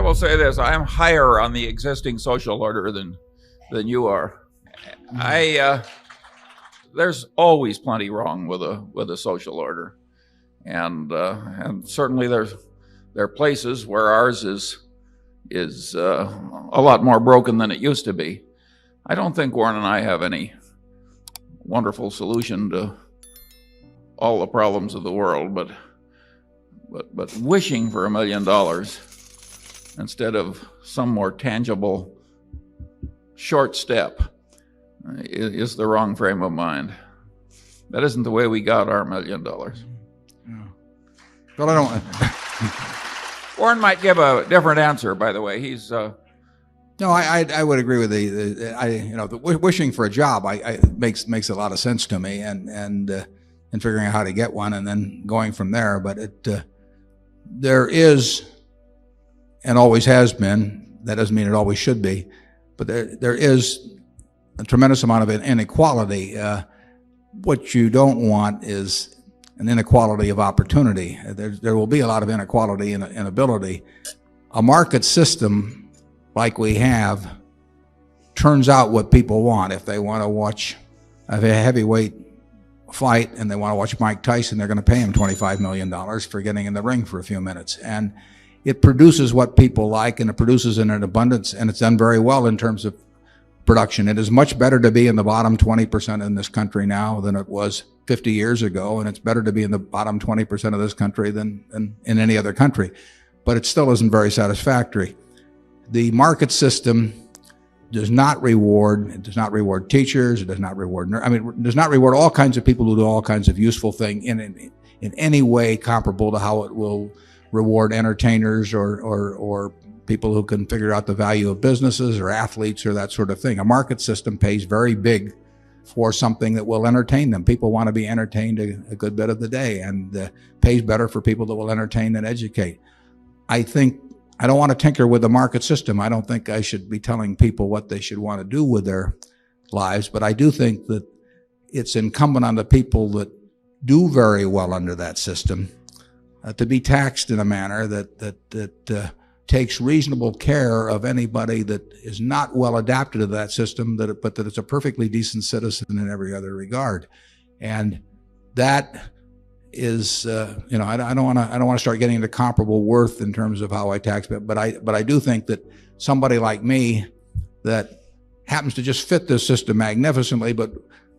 will say this: I am higher on the existing social order than you are. There's always plenty wrong with a social order, and certainly there are places where ours is a lot more broken than it used to be. I don't think Warren and I have any wonderful solution to all the problems of the world, but wishing for $1 million instead of some more tangible short step is the wrong frame of mind. That isn't the way we got our $1 million. Yeah. Well, I don't. Warren might give a different answer, by the way. He's No, I would agree with the wishing for a job. Makes a lot of sense to me, and figuring out how to get one and then going from there. But there is, and always has been. That doesn't mean it always should be, but there is a tremendous amount of inequality. What you don't want is an inequality of opportunity. There will be a lot of inequality in ability. A market system like we have turns out what people want. If they want to watch a heavyweight fight and they want to watch Mike Tyson, they're going to pay him $25 million for getting in the ring for a few minutes. And it produces what people like, and it produces in an abundance, and it's done very well in terms of production. It is much better to be in the bottom 20% in this country now than it was 50 years ago, and it's better to be in the bottom 20% of this country than in any other country. But it still isn't very satisfactory. The market system does not reward teachers. It does not reward does not reward all kinds of people who do all kinds of useful things in any way comparable to how it will reward entertainers or people who can figure out the value of businesses or athletes or that sort of thing. A market system pays very big for something that will entertain them. People want to be entertained a good bit of the day, and pays better for people that will entertain and educate. I don't want to tinker with the market system. I don't think I should be telling people what they should want to do with their lives, but I do think that it's incumbent on the people that do very well under that system to be taxed in a manner that takes reasonable care of anybody that is not well adapted to that system, but that it's a perfectly decent citizen in every other regard. And that is, I don't want to start getting into comparable worth in terms of how I tax, but I do think that somebody like me that happens to just fit this system magnificently, but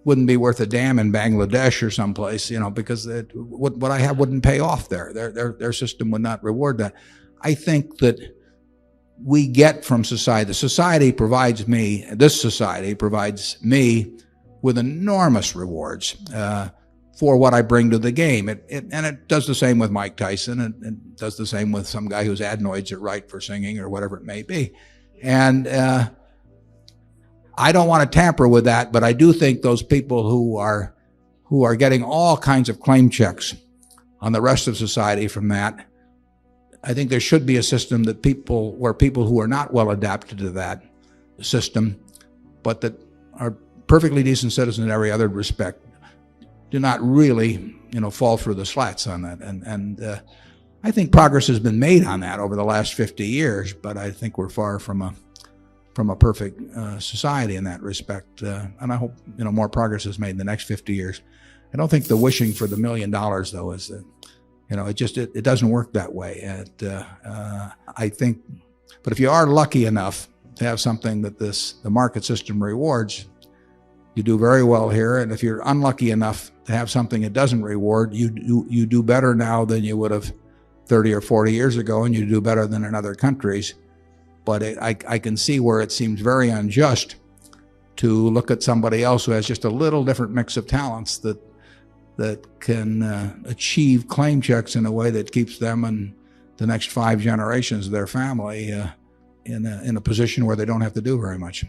wouldn't be worth a damn in Bangladesh or someplace, because what I have wouldn't pay off there. Their system would not reward that. I think that we get from society. This society provides me with enormous rewards for what I bring to the game. And it does the same with Mike Tyson, and it does the same with some guy whose adenoids are right for singing or whatever it may be. And I don't want to tamper with that, but I do think those people who are getting all kinds of claim checks on the rest of society from that, I think there should be a system where people who are not well adapted to that system, but that are perfectly decent citizens in every other respect, do not really, fall through the slats on that. And I think progress has been made on that over the last 50 years, but I think we're far from a perfect society in that respect. And I hope, more progress is made in the next 50 years. I don't think the wishing for the $1 million, though, is it doesn't work that way. I think, but if you are lucky enough to have something that the market system rewards, you do very well here. And if you're unlucky enough to have something it doesn't reward, you do better now than you would have 30 or 40 years ago, and you do better than in other countries. But I can see where it seems very unjust to look at somebody else who has just a little different mix of talents that can achieve claim checks in a way that keeps them and the next 5 generations of their family in a position where they don't have to do very much.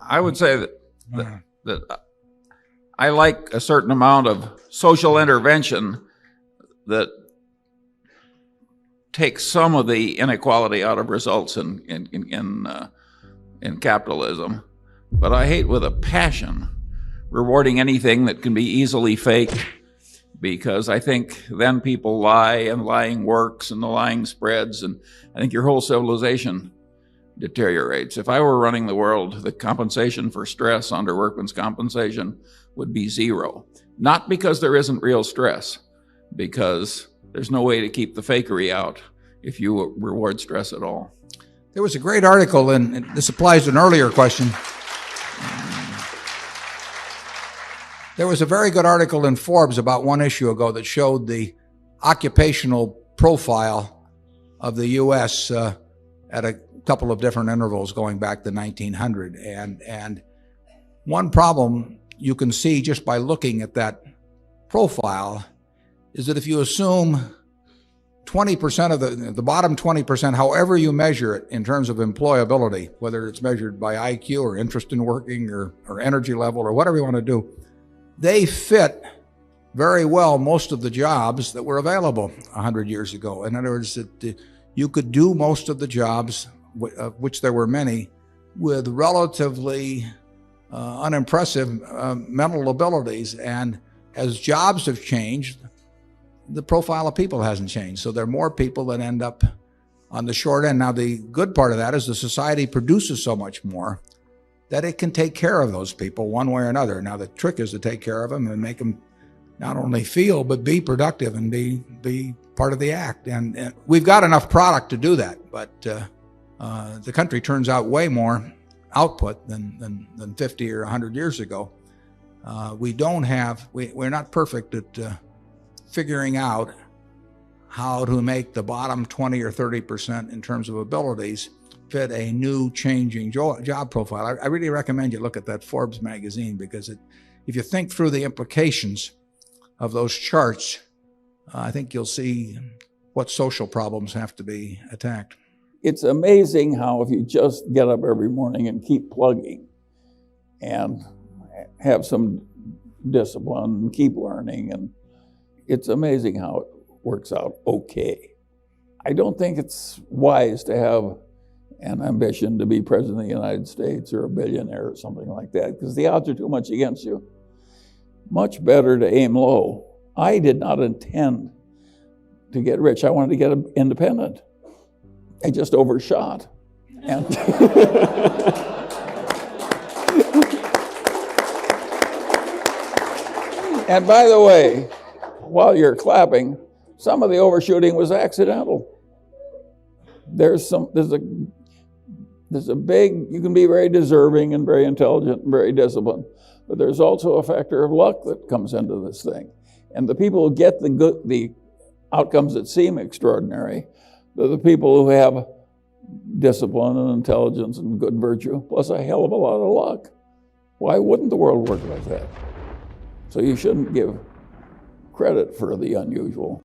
I would say that I like a certain amount of social intervention that takes some of the inequality out of results in capitalism, but I hate with a passion rewarding anything that can be easily faked because I think then people lie and lying works and the lying spreads, and I think your whole civilization deteriorates. If I were running the world, the compensation for stress under workman's compensation would be zero. Not because there isn't real stress, because there's no way to keep the fakery out if you reward stress at all. There was a great article, and this applies to an earlier question. There was a very good article in Forbes about one issue ago that showed the occupational profile of the U.S. At a couple of different intervals going back to 1900. And one problem you can see just by looking at that profile is that if you assume 20% of the bottom 20%, however you measure it in terms of employability, whether it's measured by IQ or interest in working or energy level or whatever you want to do, they fit very well most of the jobs that were available 100 years ago. In other words, that you could do most of the jobs, of which there were many, with relatively unimpressive mental abilities. And as jobs have changed, the profile of people hasn't changed. So there are more people that end up on the short end. Now, the good part of that is the society produces so much more that it can take care of those people one way or another. Now, the trick is to take care of them and make them not only feel, but be productive and be part of the act. And we've got enough product to do that, but the country turns out way more output than 50 or 100 years ago. We're not perfect at figuring out how to make the bottom 20 or 30% in terms of abilities fit a new changing job profile. I really recommend you look at that Forbes magazine, because if you think through the implications of those charts, I think you'll see what social problems have to be attacked. It's amazing how if you just get up every morning and keep plugging and have some discipline and keep learning, and it's amazing how it works out okay. I don't think it's wise to have an ambition to be president of the United States or a billionaire or something like that, because the odds are too much against you. Much better to aim low. I did not intend to get rich. I wanted to get independent. I just overshot. And and by the way, while you're clapping, some of the overshooting was accidental. There's a big, you can be very deserving and very intelligent and very disciplined, but there's also a factor of luck that comes into this thing. And the people who get the outcomes that seem extraordinary, they're the people who have discipline and intelligence and good virtue, plus a hell of a lot of luck. Why wouldn't the world work like that? So you shouldn't give credit for the unusual.